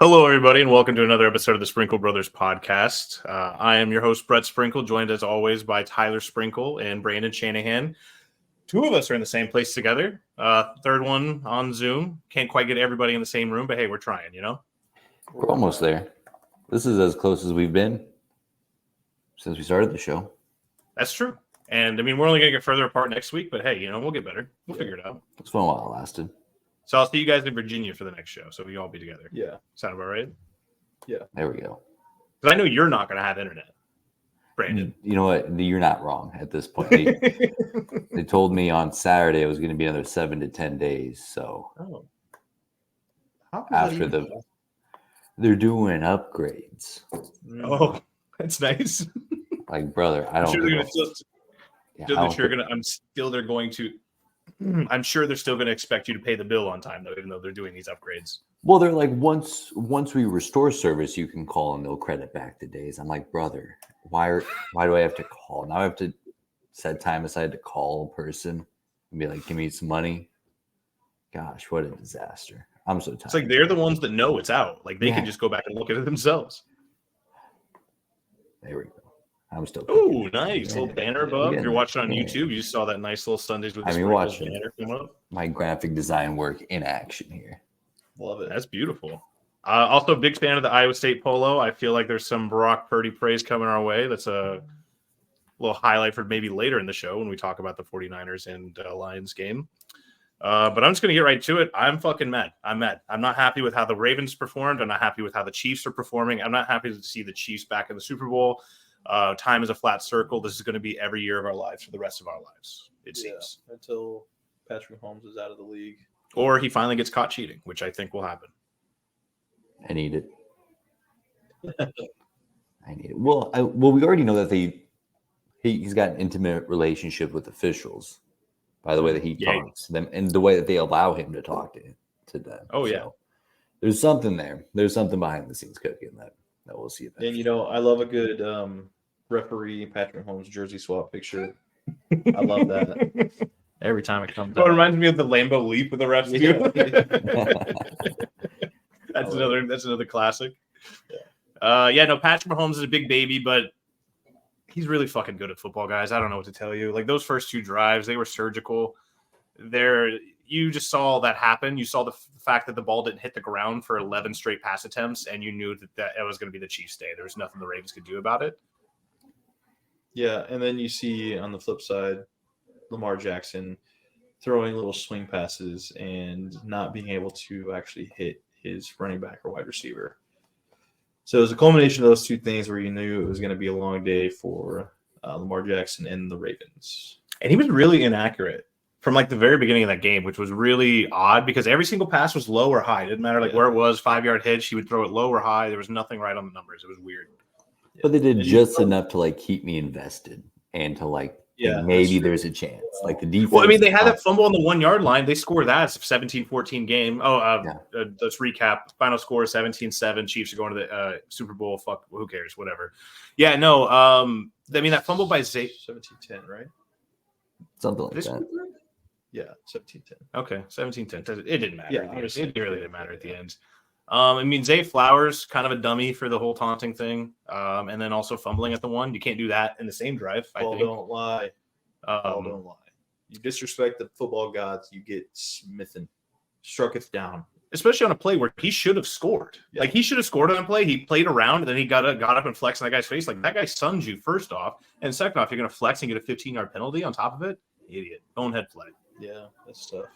Hello, everybody, and welcome to another episode of the Sprinkle Brothers podcast. I am your host, Brett Sprinkle, joined as always by Tyler Sprinkle and Brandon Shanahan. Two of us are in the same place together. Third one on Zoom. Can't quite get everybody in the same room, but hey, we're trying, you know? We're almost there. This is as close as we've been since we started the show. That's true. And, I mean, we're only going to get further apart next week, but hey, you know, we'll get better. We'll figure it out. It's been a while it lasted. So I'll see you guys in Virginia for the next show, so we all be together. Yeah. Sound about right? Yeah. There we go. Because I know you're not going to have internet, Brandon. You know what? You're not wrong at this point. They told me on Saturday it was going to be another 7 to 10 days. So after they're doing upgrades. Oh, that's nice. Like, brother, I don't I'm sure they're still going to expect you to pay the bill on time, though, even though they're doing these upgrades. Well, they're like, once we restore service, you can call and they'll credit back the days. I'm like, brother, why do I have to call? Now I have to set time aside to call a person and be like, give me some money. Gosh, what a disaster. I'm so tired. It's like they're the ones that know it's out. Like they can just go back and look at it themselves. There we go. I'm still. Oh, nice. Little banner above. If you're watching on YouTube, you just saw that nice little Sundays with the Sprinkles banner come up. My graphic design work in action here. Love it. That's beautiful. Also, big fan of the Iowa State polo. I feel like there's some Brock Purdy praise coming our way. That's a little highlight for maybe later in the show when we talk about the 49ers and Lions game. But I'm just going to get right to it. I'm fucking mad. I'm mad. I'm not happy with how the Ravens performed. I'm not happy with how the Chiefs are performing. I'm not happy to see the Chiefs back in the Super Bowl. Time is a flat circle. This is going to be every year of our lives for the rest of our lives, it seems. Until Patrick Mahomes is out of the league. Or he finally gets caught cheating, which I think will happen. I need it. I need it. Well, we already know that he's got an intimate relationship with officials by the way that he talks to them and the way that they allow him to talk to them. Oh, yeah. So there's something there. There's something behind the scenes cooking that we'll see. And, you know, I love a good referee Patrick Mahomes jersey swap picture. I love that. Every time it comes out. It reminds me of the Lambeau Leap with the refs. That's another classic. No, Patrick Mahomes is a big baby, but he's really fucking good at football, guys. I don't know what to tell you. Like those first two drives, they were surgical. You just saw that happen. You saw the fact that the ball didn't hit the ground for 11 straight pass attempts, and you knew that it was going to be the Chiefs' day. There was nothing the Ravens could do about it. Yeah, and then you see on the flip side, Lamar Jackson throwing little swing passes and not being able to actually hit his running back or wide receiver. So it was a culmination of those two things where you knew it was going to be a long day for Lamar Jackson and the Ravens. And he was really inaccurate from like the very beginning of that game, which was really odd because every single pass was low or high. It didn't matter where it was, 5-yard hitch, he would throw it low or high. There was nothing right on the numbers. It was weird. But they did just enough to like keep me invested and to like maybe there's a chance. Like the defense. Well, I mean, they had that fumble on the 1-yard line. They scored that. It's a 17-14 game. Let's recap. Final score 17-7. Chiefs are going to the Super Bowl. Fuck, who cares? Whatever. Yeah, no. I mean, that fumble by Zay. 17-10, right? Something like that. Yeah, 17-10. Okay, 17-10. It didn't matter. Yeah, it really didn't matter at the end. I mean, Zay Flowers, kind of a dummy for the whole taunting thing. And then also fumbling at the one. You can't do that in the same drive, I think. Don't lie. Don't lie. You disrespect the football gods, you get smithen. Strucketh down. Especially on a play where he should have scored. Yeah. Like, he should have scored on a play. He played around, and then he got up and flexed on that guy's face. Like, that guy suns you, first off. And second off, you're going to flex and get a 15-yard penalty on top of it? Idiot. Bonehead play. Yeah, that's tough.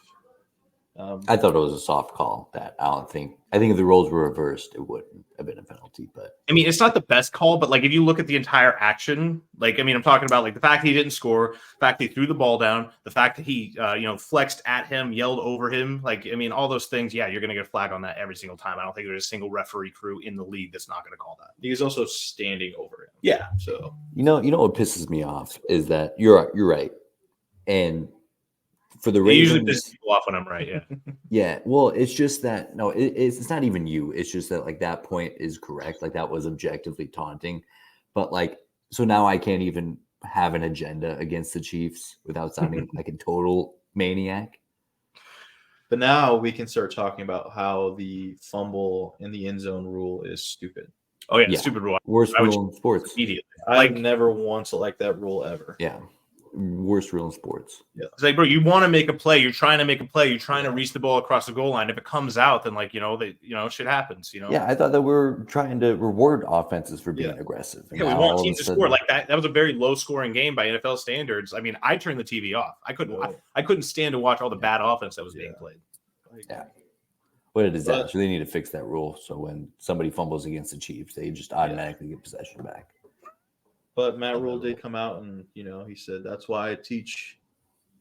I thought it was a soft call. I think if the roles were reversed, it wouldn't have been a penalty. But I mean, it's not the best call. But like, if you look at the entire action, like, I mean, I'm talking about like the fact that he didn't score, the fact that he threw the ball down, the fact that he, flexed at him, yelled over him. Like, I mean, all those things. Yeah, you're going to get a flag on that every single time. I don't think there's a single referee crew in the league that's not going to call that. He was also standing over him. Yeah. So you know what pisses me off is that you're right, and for the Ravens, usually piss people off when I'm right. Yeah. Yeah. Well, it's just that it's not even you. It's just that like that point is correct. Like that was objectively taunting, but like so now I can't even have an agenda against the Chiefs without sounding like a total maniac. But now we can start talking about how the fumble in the end zone rule is stupid. Oh yeah, Yeah. stupid rule. Worst I would rule in sports. Immediately. I've Like, never once liked that rule ever. Yeah. Worst rule in sports. it's like, bro, you want to make a play. You're trying to make a play. You're trying to reach the ball across the goal line. If it comes out, then shit happens. Yeah, I thought that we were trying to reward offenses for being aggressive. Yeah, we want teams to score like that. That was a very low scoring game by NFL standards. I mean, I turned the TV off. I couldn't stand to watch all the bad offense that was being played. Yeah. What a disaster. They need to fix that rule so when somebody fumbles against the Chiefs, they just automatically get possession back. But Matt Rule did come out and, he said, that's why I teach,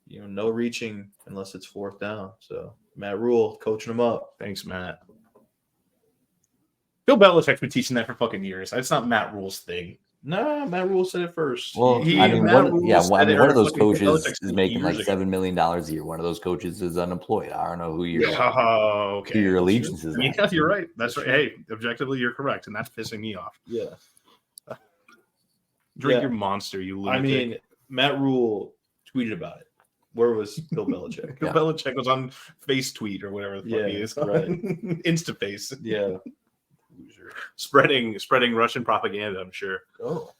no reaching unless it's fourth down. So Matt Rule coaching them up. Thanks, Matt. Bill Belichick's been teaching that for fucking years. That's not Matt Rule's thing. Nah, Matt Rule said it first. Well, one of those coaches is making like $7 million a year. One of those coaches is unemployed. I don't know who your allegiances are. Yeah, you're right. That's right. Hey, objectively, you're correct, and that's pissing me off. Yeah. Drink your Monster, you lunatic. I mean, Matt Rule tweeted about it. Where was Bill Belichick? Bill Belichick was on Face Tweet or whatever the fuck he is. Right. Instaface. Yeah. Spreading Russian propaganda, I'm sure. Oh.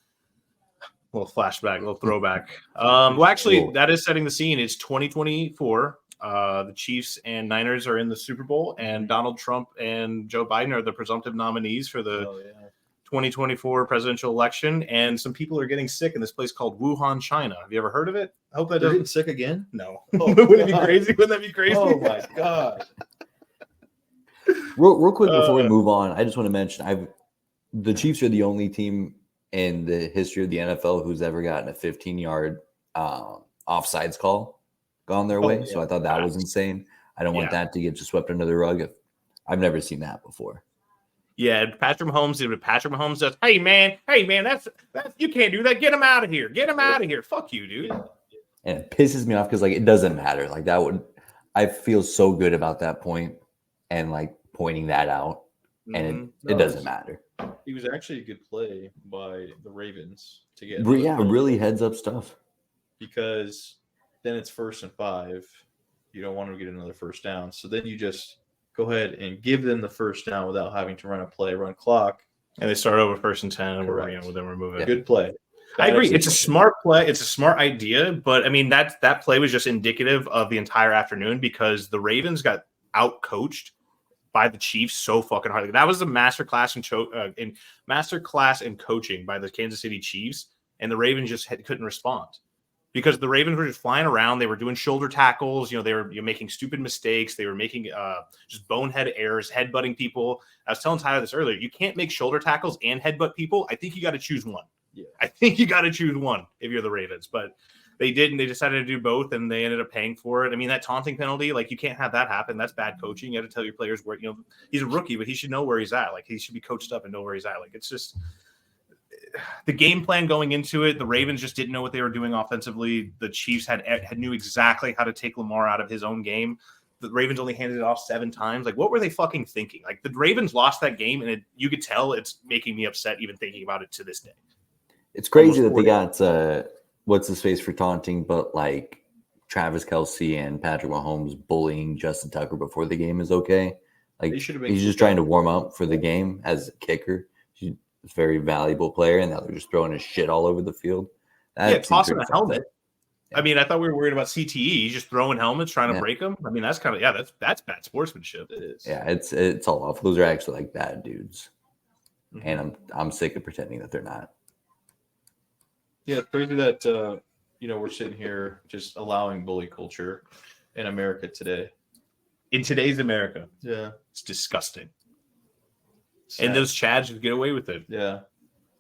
A little flashback, a little throwback. Well, actually, that is setting the scene. It's 2024. The Chiefs and Niners are in the Super Bowl, and Donald Trump and Joe Biden are the presumptive nominees for the 2024 presidential election. And some people are getting sick in this place called Wuhan, China. Have you ever heard of it? I hope that They're doesn't. getting sick again? No. Wouldn't it be crazy? Wouldn't that be crazy? Oh my god. Real quick before we move on, I just want to mention the Chiefs are the only team in the history of the NFL who's ever gotten a 15-yard offsides call gone their way. So I thought that was insane. I don't want that to get just swept under the rug. I've never seen that before. Yeah, Patrick Mahomes did what Patrick Mahomes does. Hey man, that's you can't do that. Get him out of here. Get him out of here. Fuck you, dude. And it pisses me off because it doesn't matter. I feel so good about that point and pointing that out, and it doesn't matter. He was actually a good play by the Ravens to get. Really heads up stuff. Because then it's 1st and 5. You don't want to get another first down, so then you just go ahead and give them the first down without having to run clock. And they start over 1st and 10, and we're moving. Yeah. Good play. I agree. It's a smart play. It's a smart idea, but I mean that play was just indicative of the entire afternoon because the Ravens got out-coached by the Chiefs so fucking hard. That was a masterclass in coaching by the Kansas City Chiefs, and the Ravens just couldn't respond because the Ravens were just flying around. They were doing shoulder tackles. They were making stupid mistakes. They were making just bonehead errors, headbutting people. I was telling Tyler this earlier. You can't make shoulder tackles and headbutt people. I think you got to choose one. Yeah. I think you got to choose one if you're the Ravens, but they didn't. They decided to do both, and they ended up paying for it. I mean, that taunting penalty, you can't have that happen. That's bad coaching. You have to tell your players where, he's a rookie, but he should know where he's at. He should be coached up and know where he's at. It's just the game plan going into it. The Ravens just didn't know what they were doing offensively. The Chiefs knew exactly how to take Lamar out of his own game. The Ravens only handed it off 7 times. What were they fucking thinking? The Ravens lost that game, and you could tell it's making me upset even thinking about it to this day. It's crazy that they got what's his face for taunting, but Travis Kelce and Patrick Mahomes bullying Justin Tucker before the game is okay. He's just trying to warm up for the game as a kicker. He's a very valuable player, and now they're just throwing his shit all over the field. Tossing a helmet. Yeah. I mean, I thought we were worried about CTE. He's just throwing helmets, trying to break them. I mean, that's kind of that's bad sportsmanship. It is. Yeah, it's all off. Those are actually bad dudes, and I'm sick of pretending that they're not. Yeah, it's crazy that we're sitting here just allowing bully culture in America today. In today's America. Yeah. It's disgusting. Sad. And those Chads just get away with it. Yeah.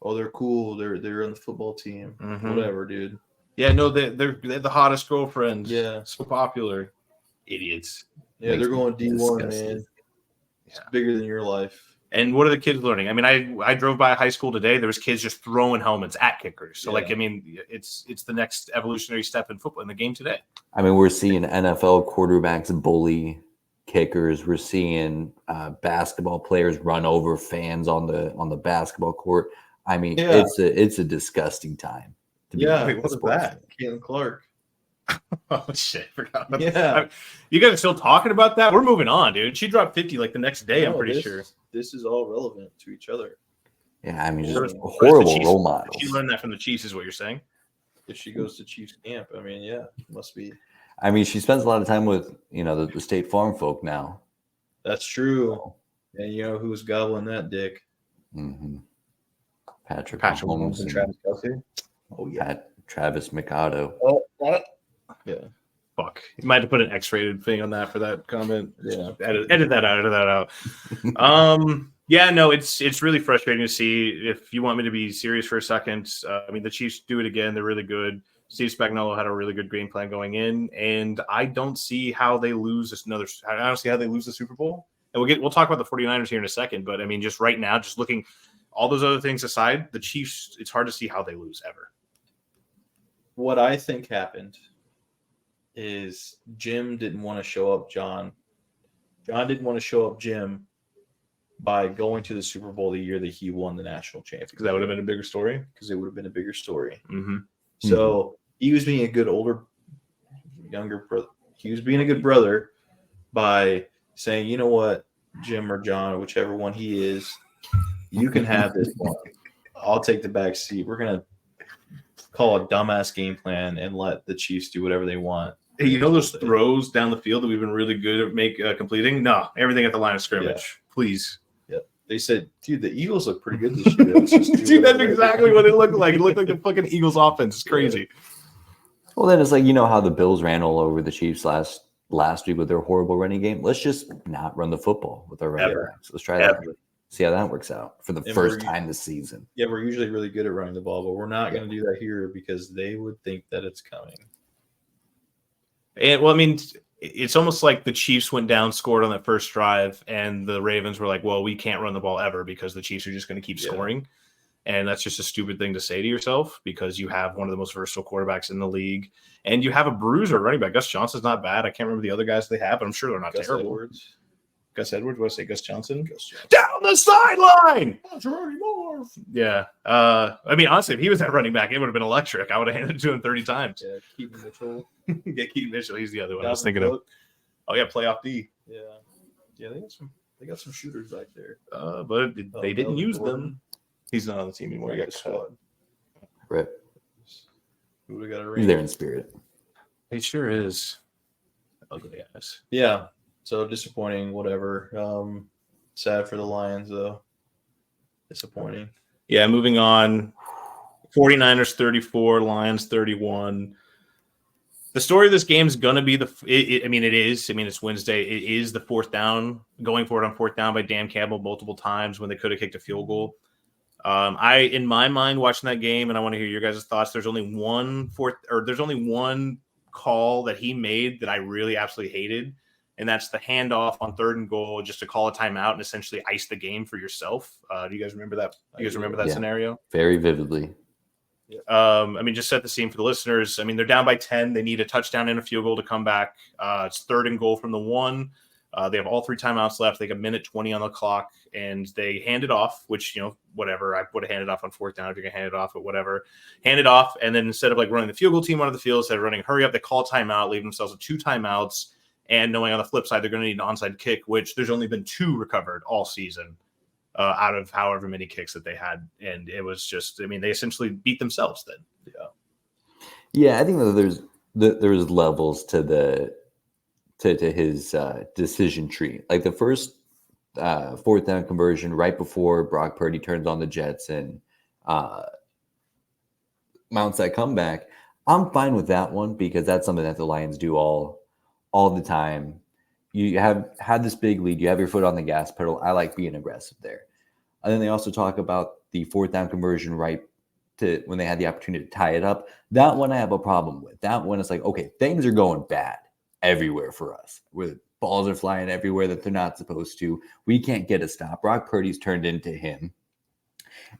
Oh, they're cool. They're on the football team. Whatever, dude. Yeah, no, they're the hottest girlfriends. Yeah. So popular. Idiots. Yeah, they're going D1, man. It's bigger than your life. And what are the kids learning? I mean, I drove by a high school today. There was kids just throwing helmets at kickers. So, I mean, it's the next evolutionary step in football in the game today. I mean, we're seeing NFL quarterbacks bully kickers. We're seeing basketball players run over fans on the basketball court. I mean, it's a disgusting time. Wait, what's that? Caitlin Clark. Oh shit! Forgot. About Yeah. you guys are still talking about that? We're moving on, dude. She dropped 50 like the next day. I'm pretty sure. This is all relevant to each other. Yeah, I mean, just What is- horrible Chiefs- role models. She learned that from the Chiefs, is what you're saying. If she goes to Chiefs camp, I mean, yeah, must be. I mean, she spends a lot of time with, the State Farm folk now. That's true. And you know who's gobbling that dick? Mm-hmm. Patrick Mahomes Mahomes and Travis Kelce. Oh yeah. Travis Mikado. Oh, what? Yeah. Fuck. You might have to put an X-rated thing on that for that comment. Yeah. Edit that out. Yeah, no, it's really frustrating to see. If you want me to be serious for a second, I mean, the Chiefs do it again. They're really good. Steve Spagnuolo had a really good game plan going in, and I don't see how they lose I don't see how they lose the Super Bowl. And we'll talk about the 49ers here in a second, but I mean, just right now, just looking all those other things aside, the Chiefs, it's hard to see how they lose ever. What I think happened is Jim didn't want to show up John. John didn't want to show up Jim by going to the Super Bowl the year that he won the national championship. Because that would have been a bigger story. Because it would have been a bigger story. Mm-hmm. So he was being a good younger brother. He was being a good brother by saying, you know what, Jim or John, or whichever one he is, you can have this one. I'll take the back seat. We're going to call a dumbass game plan and let the Chiefs do whatever they want. Hey, you know those throws down the field that we've been really good at completing? No, everything at the line of scrimmage. Please. They said, dude, the Eagles look pretty good this year. Let's just do Dude, that's whatever. exactly what it looked like. It looked like the fucking Eagles offense. It's crazy. Well, then it's like, how the Bills ran all over the Chiefs last week with their horrible running game. Let's just not run the football with our running backs. Let's try that. See how that works out for the first time this season. Yeah, we're usually really good at running the ball, but we're not going to do that here because they would think that it's coming. And well, I mean, it's almost like the Chiefs went down, scored on that first drive, and the Ravens were like, well, we can't run the ball ever because the Chiefs are just going to keep scoring. And that's just a stupid thing to say to yourself because you have one of the most versatile quarterbacks in the league and you have a bruiser running back. Gus Johnson's not bad. I can't remember the other guys they have, but I'm sure they're not terrible. Gus Edwards, what did I say? Gus Johnson? Down the sideline! Yeah. I mean, honestly, if he was that running back, it would have been electric. I would have handed it to him 30 times. Yeah, Keaton Mitchell. Yeah, Keaton Mitchell. He's the other one I was thinking of. Oh, yeah, playoff D. Yeah. Yeah, they got some shooters back there. But they didn't use them. He's not on the team anymore. He got squad. Right. Who would have got a ring? He's there in spirit. He sure is. Ugly ass. Yeah. So disappointing, whatever. Sad for the Lions, though. Disappointing. Yeah, moving on. 49ers 34, Lions 31. The story of this game is going to be it is. I mean, it's Wednesday. It is the fourth down, going for it on fourth down by Dan Campbell multiple times when they could have kicked a field goal. In my mind, watching that game, and I want to hear your guys' thoughts. There's only one call that he made that I really absolutely hated, and that's the handoff on 3rd and goal, just to call a timeout and essentially ice the game for yourself. Do you guys remember that? You guys remember that scenario? Very vividly. I mean, just set the scene for the listeners. I mean, they're down by 10. They need a touchdown and a field goal to come back. It's 3rd and goal from the 1. They have all 3 timeouts left. They got 1:20 on the clock, and they hand it off, which, whatever. I would have handed off on 4th down if you're going to hand it off, but whatever. Hand it off, and then instead of running the field goal team onto the field, instead of running hurry up, they call a timeout, leave themselves with 2 timeouts, and knowing on the flip side they're going to need an onside kick, which there's only been 2 recovered all season out of however many kicks that they had. And it was just, I mean, they essentially beat themselves then. Yeah, I think that there's levels to his decision tree. Like the first 4th down conversion right before Brock Purdy turns on the Jets and mounts that comeback. I'm fine with that one because that's something that the Lions do all the time. You have had this big lead. You have your foot on the gas pedal. I like being aggressive there. And then they also talk about the 4th down conversion right to when they had the opportunity to tie it up. That one I have a problem with. That one is like, okay, things are going bad everywhere for us, where the balls are flying everywhere that they're not supposed to. We can't get a stop. Brock Purdy's turned into him,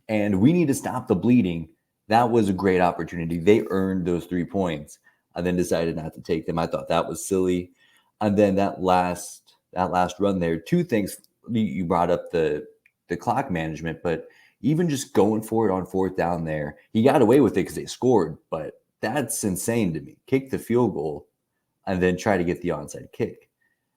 and we need to stop the bleeding. That was a great opportunity. They earned those 3 points and then decided not to take them. I thought that was silly. And then that last run there, 2 things. You brought up the clock management, but even just going for it on 4th down there, he got away with it because they scored, but That's insane to me. Kick the field goal and then try to get the onside kick.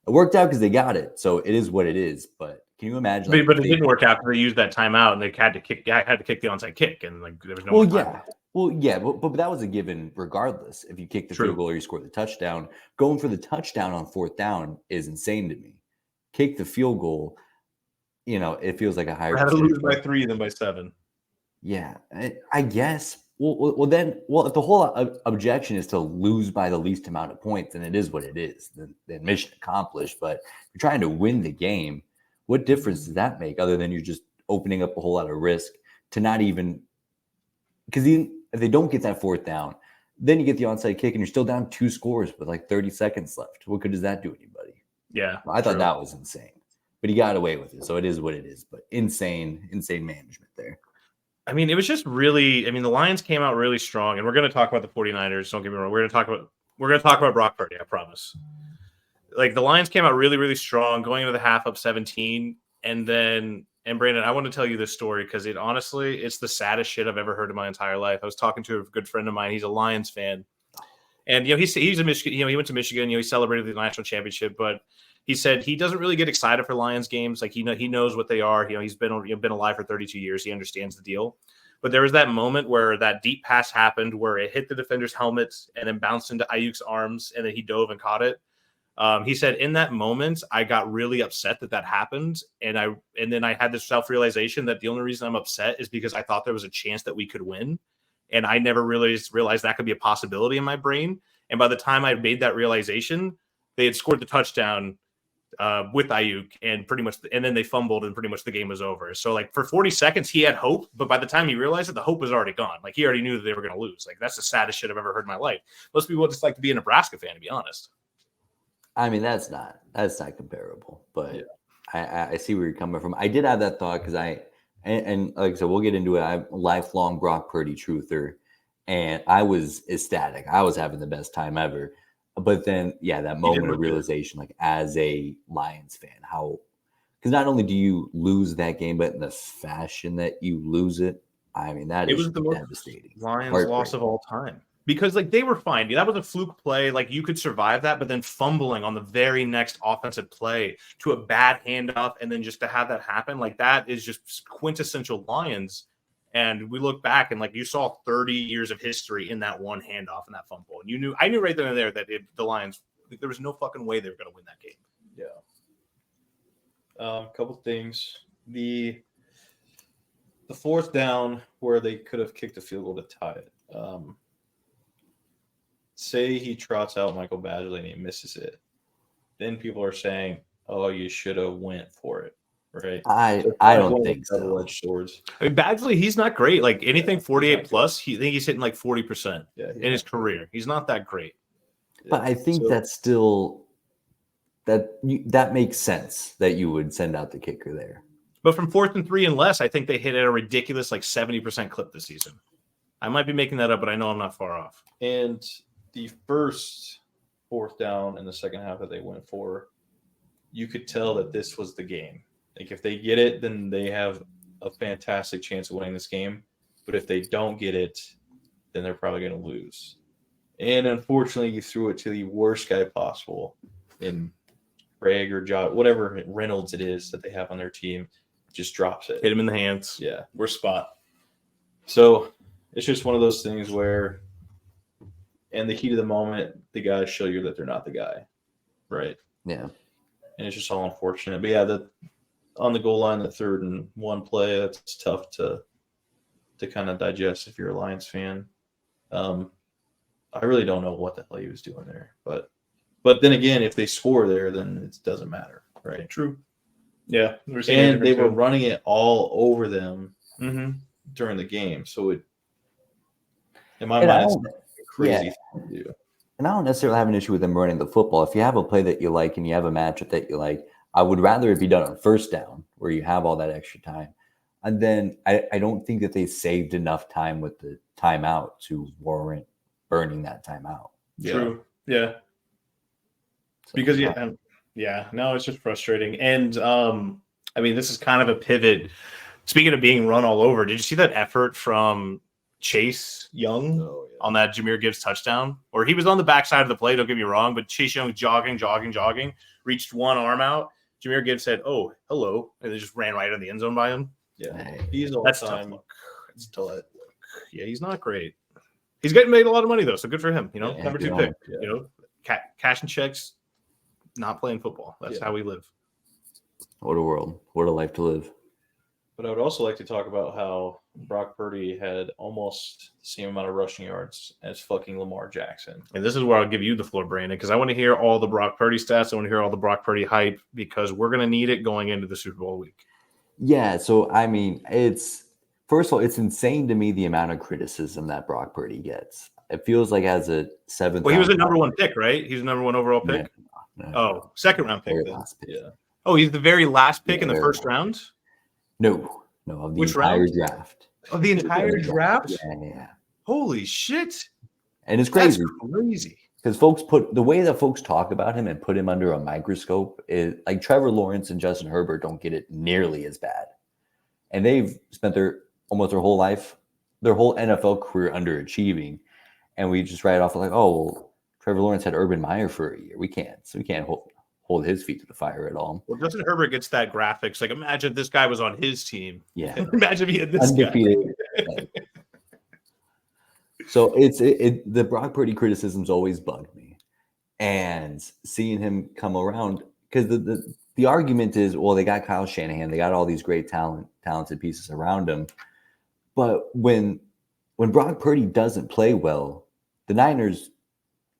It worked out because they got it, so it is what it is. But can you imagine? Like, but it didn't work out because they used that timeout and they had to kick the onside kick, and like there was no. Well, yeah, but that was a given regardless. If you kick the field goal or you score the touchdown, going for the touchdown on 4th down is insane to me. Kick the field goal, it feels like a higher. Rather lose by 3 than by 7. Yeah, I guess. Well, if the whole objection is to lose by the least amount of points, then it is what it is. Then mission accomplished. But if you're trying to win the game, what difference does that make other than you're just opening up a whole lot of risk to not even – because if they don't get that 4th down, then you get the onside kick and you're still down 2 scores with like 30 seconds left. What good does that do anybody? Yeah. I thought that was insane. But he got away with it, so it is what it is. But insane management there. I mean, it was just really – I mean, the Lions came out really strong, and we're going to talk about the 49ers. Don't get me wrong. We're going to talk about Brock Purdy, I promise. Like, the Lions came out really, really strong, going into the half up 17, and then – and Brandon, I want to tell you this story because it's the saddest shit I've ever heard in my entire life. I was talking to a good friend of mine. He's a Lions fan. And, he's a Michigan, he went to Michigan, he celebrated the national championship, but he said he doesn't really get excited for Lions games. Like he knows what they are. He's been alive for 32 years. He understands the deal. But there was that moment where that deep pass happened where it hit the defender's helmet and then bounced into Ayuk's arms and then he dove and caught it. He said, in that moment, I got really upset that happened. And then I had this self-realization that the only reason I'm upset is because I thought there was a chance that we could win. And I never really realized that could be a possibility in my brain. And by the time I made that realization, they had scored the touchdown with Ayuk and then they fumbled and pretty much the game was over. So like for 40 seconds, he had hope. But by the time he realized it, the hope was already gone. Like he already knew that they were going to lose. Like that's the saddest shit I've ever heard in my life. Most people just like to be a Nebraska fan, to be honest. I mean, that's not comparable, but yeah. I see where you're coming from. I did have that thought because and like I said, we'll get into it. I'm a lifelong Brock Purdy truther, and I was ecstatic. I was having the best time ever. But then, that moment of realization, like as a Lions fan, because not only do you lose that game, but in the fashion that you lose it, I mean, it was the devastating. Lions loss of all time. Because like they were fine. That was a fluke play. Like you could survive that, but then fumbling on the very next offensive play to a bad handoff, and then just to have that happen, like that is just quintessential Lions. And we look back and like you saw 30 years of history in that one handoff and that fumble. And I knew right then and there that the Lions, there was no fucking way they were going to win that game. Yeah. A couple things. The 4th down where they could have kicked a field goal to tie it. Say he trots out Michael Badgley and he misses it. Then people are saying, "Oh, you should have went for it." Right? I don't think so. Double-edged swords. I mean, Badgley, he's not great. Like anything 48 plus, I think he's hitting like 40% in his career. He's not that great. But I think that's still that makes sense that you would send out the kicker there. But from 4th and 3 and less, I think they hit at a ridiculous like 70% clip this season. I might be making that up, but I know I'm not far off. And the first 4th down in the second half that they went for, you could tell that this was the game. Like if they get it, then they have a fantastic chance of winning this game. But if they don't get it, then they're probably going to lose. And unfortunately, you threw it to the worst guy possible in Craig or Josh, whatever Reynolds it is that they have on their team, just drops it. Hit him in the hands. Yeah, worst spot. So it's just one of those things where in the heat of the moment, the guys show you that they're not the guy, right? Yeah. And it's just all unfortunate. But on the goal line, the 3rd and 1 play, that's tough to kind of digest if you're a Lions fan. I really don't know what the hell he was doing there. But then again, if they score there, then it doesn't matter, right? True. Yeah. And they were running it all over them during the game. So in my mind, it's crazy thing to do. And I don't necessarily have an issue with them running the football. If you have a play that you like and you have a matchup that you like, I would rather it be done on 1st down where you have all that extra time. And then I don't think that they saved enough time with the timeout to warrant burning that timeout. True. Yeah. So, because no, it's just frustrating. And I mean, this is kind of a pivot. Speaking of being run all over, did you see that effort from Chase Young Oh, yeah. on that Jahmyr Gibbs touchdown, or he was on the backside of the play. Don't get me wrong, but Chase Young jogging, reached one arm out. Jahmyr Gibbs said, "Oh, hello," and they just ran right in the end zone by him. Yeah, Hey. he's all That's tough time. luck. Yeah, he's not great. He's getting made a lot of money though, so good for him. You know, Yeah, number 2 yeah. pick. Yeah. You know, cash and checks. Not playing football. That's how we live. What a world. What a life to live. But I would also like to talk about how Brock Purdy had almost the same amount of rushing yards as fucking Lamar Jackson. And this is where I'll give you the floor, Brandon, because I want to hear all the Brock Purdy stats. I want to hear all the Brock Purdy hype because we're going to need it going into the Super Bowl week. Yeah, so I mean, first of all, it's insane to me the amount of criticism that Brock Purdy gets. It feels like as a 7th. Well, he was a number 1 pick, right? He's a number 1 overall pick. No. Second round pick. Very Then. last pick. Yeah. Oh, he's the very last pick in the very first last. round. No, of the Which entire round? draft. Of the entire draft? Yeah. Holy shit! And it's crazy. That's crazy. Because the way that folks talk about him and put him under a microscope is like Trevor Lawrence and Justin Herbert don't get it nearly as bad. And they've spent almost their whole life, their whole NFL career underachieving. And we just write off like, oh, well, Trevor Lawrence had Urban Meyer for a year. We can't hold his feet to the fire at all. Well, Justin Herbert gets that graphics. Like, imagine if this guy was on his team. Yeah. Imagine if he had this Undefeated. guy. So the Brock Purdy criticisms always bugged me, and seeing him come around because the argument is, well, they got Kyle Shanahan, they got all these great talented pieces around him, but when Brock Purdy doesn't play well, the Niners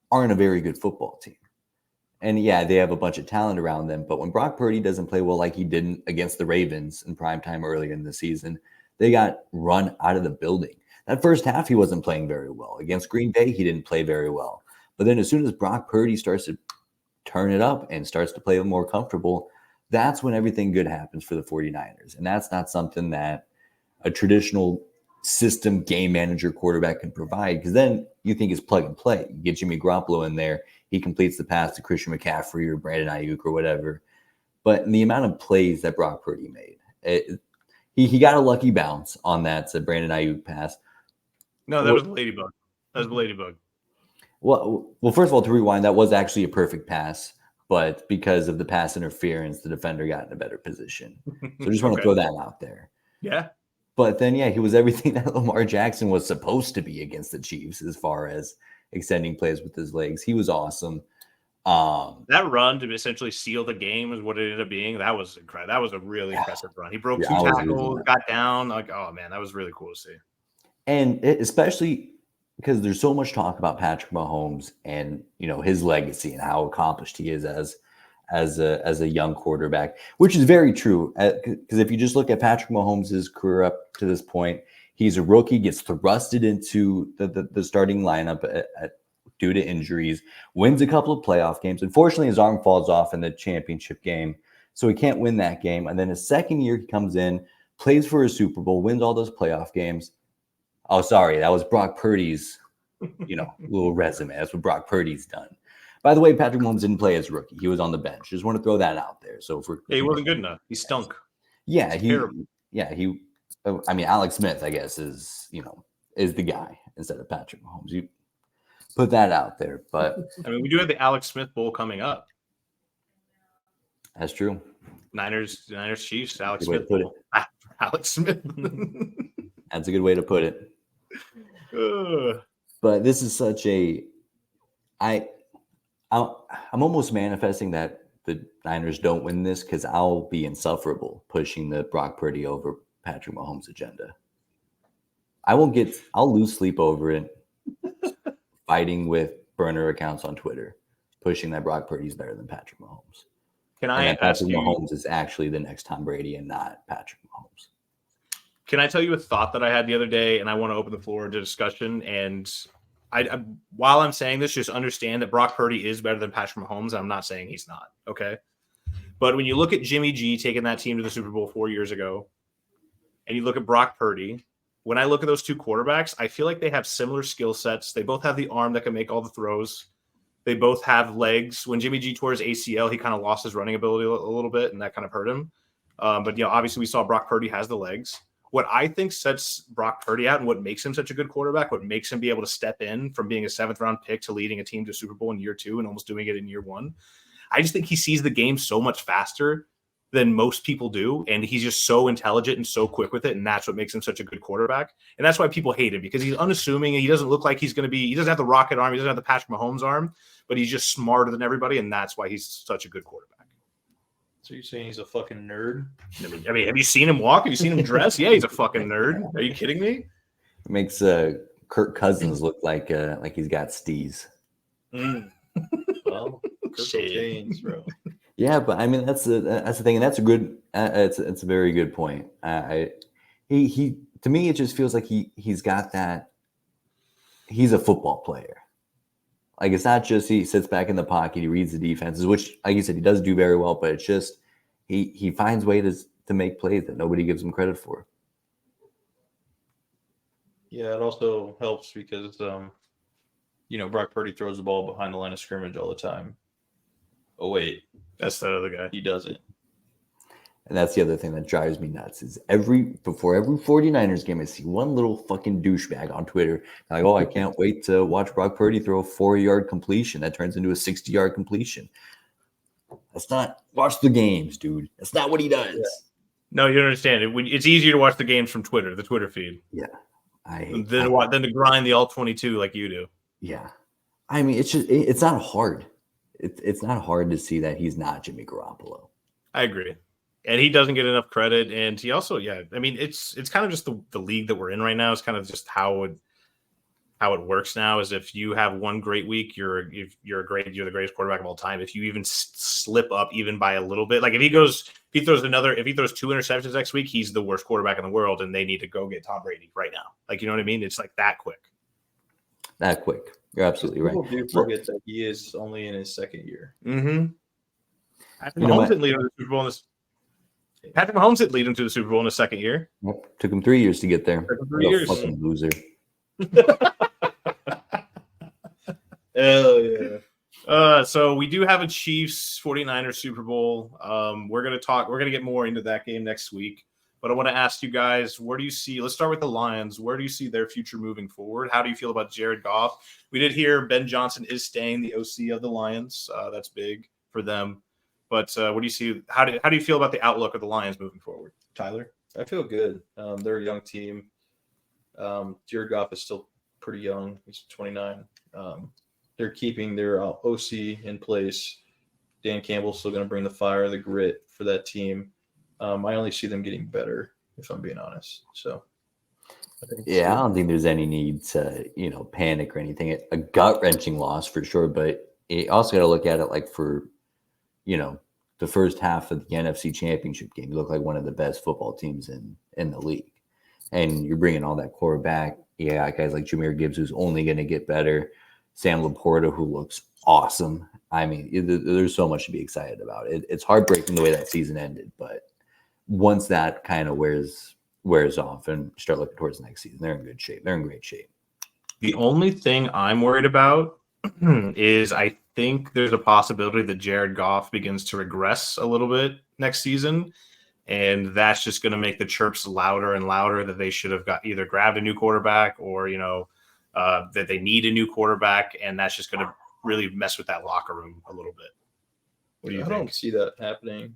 aren't a very good football team. And yeah, they have a bunch of talent around them, but when Brock Purdy doesn't play well like he didn't against the Ravens in primetime earlier in the season, they got run out of the building. That first half, he wasn't playing very well. Against Green Bay, he didn't play very well. But then as soon as Brock Purdy starts to turn it up and starts to play more comfortable, that's when everything good happens for the 49ers. And that's not something that a traditional system game manager quarterback can provide, because then you think it's plug and play. You get Jimmy Garoppolo in there, he completes the pass to Christian McCaffrey or Brandon Ayuk or whatever. But in the amount of plays that Brock Purdy made, he got a lucky bounce on that Brandon Ayuk pass. No, that was a ladybug. Well, first of all, to rewind, that was actually a perfect pass, but because of the pass interference, the defender got in a better position. So I just want to throw that out there. Yeah. But then, yeah, he was everything that Lamar Jackson was supposed to be against the Chiefs as far as extending plays with his legs. He was awesome. That run to essentially seal the game is what it ended up being. That was incredible. That was a really impressive run. He broke 2 tackles, got down. Like, oh man, that was really cool to see. And especially because there's so much talk about Patrick Mahomes and his legacy and how accomplished he is as a young quarterback, which is very true. Because if you just look at Patrick Mahomes' career up to this point, he's a rookie, gets thrusted into the starting lineup due to injuries, wins a couple of playoff games. Unfortunately, his arm falls off in the championship game, so he can't win that game. And then his second year, he comes in, plays for a Super Bowl, wins all those playoff games. Oh, sorry, that was Brock Purdy's, little resume. That's what Brock Purdy's done. By the way, Patrick Mahomes didn't play as a rookie. He was on the bench. Just want to throw that out there. So he wasn't good enough. He stunk. Yeah, I mean, Alex Smith, I guess, is the guy instead of Patrick Mahomes. You put that out there, but I mean, we do have the Alex Smith Bowl coming up. That's true. Niners, Chiefs, Alex Good way Smith to put Bowl. Alex Smith. That's a good way to put it. But this is such I'm almost manifesting that the Niners don't win this because I'll be insufferable pushing the Brock Purdy over Patrick Mahomes agenda. I'll lose sleep over it, fighting with burner accounts on Twitter, pushing that Brock Purdy is better than Patrick Mahomes. Can I ask Patrick you? Mahomes is actually the next Tom Brady and not Patrick Mahomes. Can I tell you a thought that I had the other day, and I want to open the floor to discussion? And I while I'm saying this, just understand that Brock Purdy is better than Patrick Mahomes. I'm not saying he's not, okay? But when you look at Jimmy G taking that team to the Super Bowl 4 years ago, and you look at Brock Purdy, when I look at those two quarterbacks, I feel like they have similar skill sets. They both have the arm that can make all the throws. They both have legs. When Jimmy G tore his ACL, he kind of lost his running ability a little bit, and that kind of hurt him. But obviously we saw Brock Purdy has the legs. what I think sets Brock Purdy out and what makes him such a good quarterback, what makes him be able to step in from being a 7th-round pick to leading a team to Super Bowl in year 2 and almost doing it in year 1. I just think he sees the game so much faster than most people do, and he's just so intelligent and so quick with it, and that's what makes him such a good quarterback. And that's why people hate him, because he's unassuming, and he doesn't look like he's going to be – he doesn't have the rocket arm, he doesn't have the Patrick Mahomes arm, but he's just smarter than everybody, and that's why he's such a good quarterback. So you're saying he's a fucking nerd? I mean, have you seen him walk? Have you seen him dress? Yeah, he's a fucking nerd. Are you kidding me? It makes Kirk Cousins look like he's got steez. Well, Kirk James, bro. Yeah, but I mean that's the thing, and that's a good. It's a very good point. He to me it just feels like he's got that. He's a football player. Like, it's not just he sits back in the pocket, he reads the defenses, which, like you said, he does do very well, but it's just he finds ways to make plays that nobody gives him credit for. Yeah, it also helps because, Brock Purdy throws the ball behind the line of scrimmage all the time. Oh, wait. That's the other guy. He doesn't. And that's the other thing that drives me nuts is before every 49ers game, I see one little fucking douchebag on Twitter. Like, oh, I can't wait to watch Brock Purdy throw a 4-yard completion that turns into a 60-yard completion. That's not – watch the games, dude. That's not what he does. Yeah. No, you don't understand. It's easier to watch the games from Twitter, the Twitter feed. Yeah. Than to grind the all-22 like you do. Yeah. I mean, it's not hard. It's not hard to see that he's not Jimmy Garoppolo. I agree. And he doesn't get enough credit. And he also, I mean, it's kind of just the league that we're in right now. It's kind of just how it works now is if you have one great week, you're the greatest quarterback of all time. If you even slip up even by a little bit, like if he throws 2 interceptions next week, he's the worst quarterback in the world and they need to go get Tom Brady right now. Like, you know what I mean? It's like that quick. That quick. You're absolutely right. People do forget that he is only in his second year. Mm-hmm. Patrick Mahomes didn't lead him to the Super Bowl Patrick Mahomes didn't lead him to the Super Bowl in his second year. Yep. Took him 3 years to get there. 3 years. Fucking loser. Hell yeah. So we do have a Chiefs 49ers Super Bowl. We're going to get more into that game next week. But I want to ask you guys, where do you see – let's start with the Lions. Where do you see their future moving forward? How do you feel about Jared Goff? We did hear Ben Johnson is staying the OC of the Lions. That's big for them. But what do you see? How do you feel about the outlook of the Lions moving forward? Tyler? I feel good. They're a young team. Jared Goff is still pretty young. He's 29. They're keeping their OC in place. Dan Campbell's still going to bring the fire, the grit for that team. I only see them getting better, if I'm being honest. So, I don't think there's any need to, panic or anything. A gut-wrenching loss for sure, but you also got to look at it like for, the first half of the NFC Championship game. You look like one of the best football teams in the league. And you're bringing all that core back. Yeah, guys like Jahmyr Gibbs, who's only going to get better. Sam Laporta, who looks awesome. I mean, there's so much to be excited about. It's heartbreaking the way that season ended, but once that kind of wears off and start looking towards the next season, they're in good shape. They're in great shape. The only thing I'm worried about is I think there's a possibility that Jared Goff begins to regress a little bit next season. And that's just going to make the chirps louder and louder that they should have either grabbed a new quarterback or, that they need a new quarterback. And that's just going to really mess with that locker room a little bit. What do you think? I don't see that happening.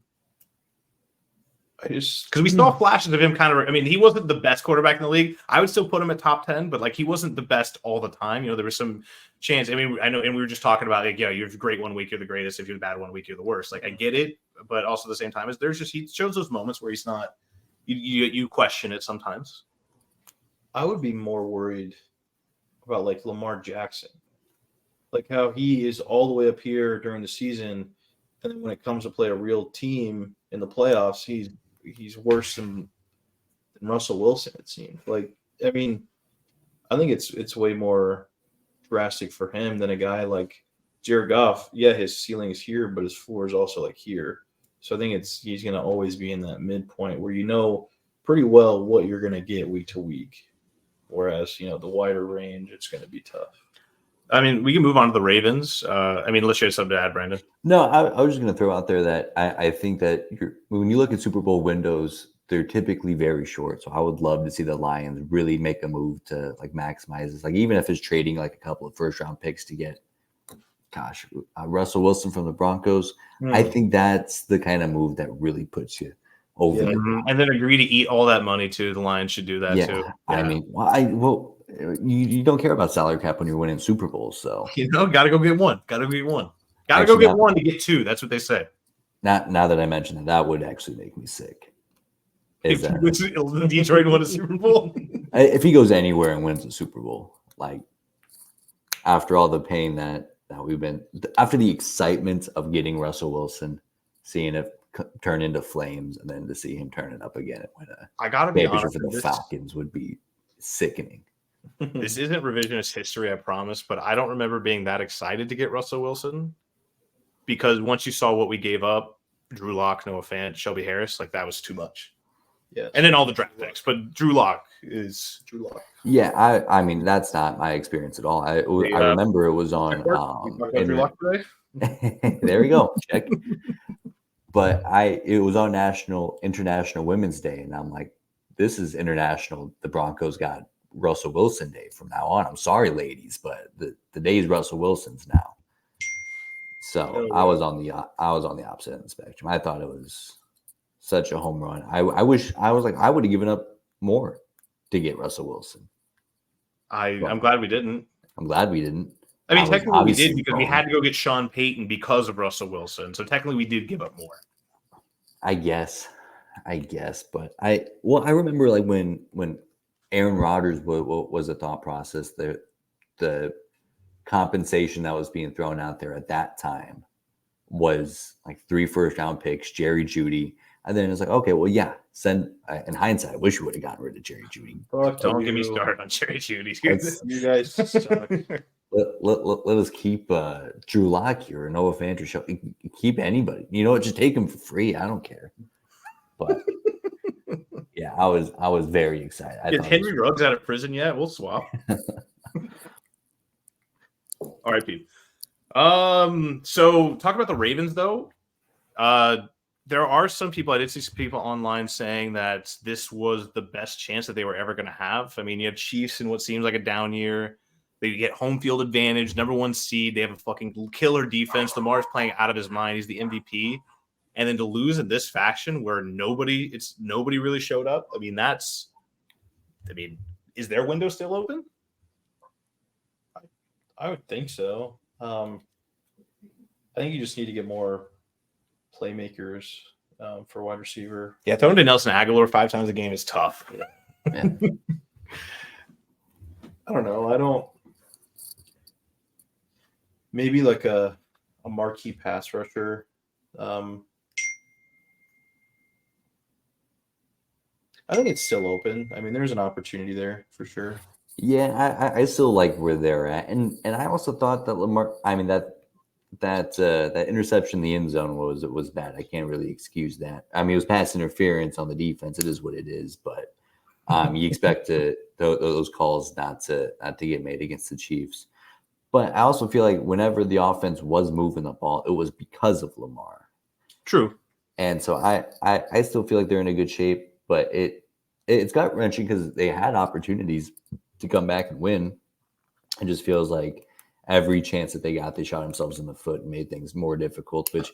Because we saw flashes of him he wasn't the best quarterback in the league. I would still put him at top 10, but he wasn't the best all the time. There was some chance. I know, and we were just talking about you're great one week, you're the greatest. If you're the bad one week, you're the worst. I get it, but also at the same time, he shows those moments where he's not. You question it sometimes. I would be more worried about Lamar Jackson, how he is all the way up here during the season, and then when it comes to play a real team in the playoffs, he's worse than Russell Wilson, it seems. I think it's way more drastic for him than a guy like Jared Goff. Yeah, his ceiling is here, but his floor is also here. So I think he's going to always be in that midpoint where pretty well what you're going to get week to week. Whereas, the wider range, it's going to be tough. We can move on to the Ravens. Unless you have something to add, Brandon. No, I was just going to throw out there that I think that when you look at Super Bowl windows, they're typically very short. So I would love to see the Lions really make a move to like maximize this. Like even if it's trading like a couple of first round picks to get, Russell Wilson from the Broncos. I think that's the kind of move that really puts you over the top. And then agree to eat all that money too. The Lions should do that Yeah, too. I mean, you don't care about salary cap when you're winning Super Bowls, so Got to go get one. Got to get one. Got to Actually, go get one to get two. That's what they say. now that I mentioned it, that would actually make me sick. If Detroit won a Super Bowl, if he goes anywhere and wins a Super Bowl, like after all the pain that we've been, after the excitement of getting Russell Wilson, seeing it turn into flames, and then to see him turn it up again and win I gotta be honest. for the Falcons would be sickening. This isn't revisionist history, I promise, but I don't remember being that excited to get Russell Wilson because once you saw what we gave up, Drew Lock, Noah Fant, Shelby Harris, like that was too much. Yeah, and then all the draft picks, but Drew Lock is Drew Lock. Yeah, I mean that's not my experience at all. I remember it was on. Drew Lock today? There we go. Check. But it was on International Women's Day, and I'm like, this is international. The Broncos got Russell Wilson Day from now on. I'm sorry, ladies, but the day is Russell Wilson's now. So I was on the opposite end of the spectrum. I thought it was such a home run. I wish I would have given up more to get Russell Wilson. I'm glad we didn't. I'm glad we didn't. I mean, technically we did because we had to go get Sean Payton because of Russell Wilson. So technically we did give up more. I guess, but I remember like when Aaron Rodgers was a thought process, the compensation that was being thrown out there at that time was like 3 first-round picks, Jerry Jeudy, and then it's like, okay, well, yeah, in hindsight, I wish we would have gotten rid of Jerry Jeudy. Don't get me started on Jerry Jeudy. You guys suck. Let us keep Drew Lock here, Noah Fant, or keep anybody. You know what? Just take him for free. I don't care. But yeah, I was very excited. Is Henry Ruggs out of prison yet? We'll swap. All right, Pete. So talk about the Ravens though. There are some people, I did see some people online saying that this was the best chance that they were ever going to have. I mean, you have Chiefs in what seems like a down year. They get home field advantage, number 1 seed. They have a fucking killer defense. Lamar's playing out of his mind. He's the MVP. And then to lose in this fashion where nobody really showed up. I mean, is their window still open? I would think so. I think you just need to get more playmakers for wide receiver. Yeah, throwing to Nelson Aguilar 5 times a game is tough. Yeah. I don't know. Maybe like a marquee pass rusher. I think it's still open. I mean, there's an opportunity there for sure. Yeah, I still like where they're at, and I also thought that Lamar. I mean that interception in the end zone was bad. I can't really excuse that. I mean, it was pass interference on the defense. It is what it is, but you expect those calls not to get made against the Chiefs. But I also feel like whenever the offense was moving the ball, it was because of Lamar. True. And so I still feel like they're in a good shape, but it's gut wrenching because they had opportunities to come back and win. It just feels like every chance that they got, they shot themselves in the foot and made things more difficult, which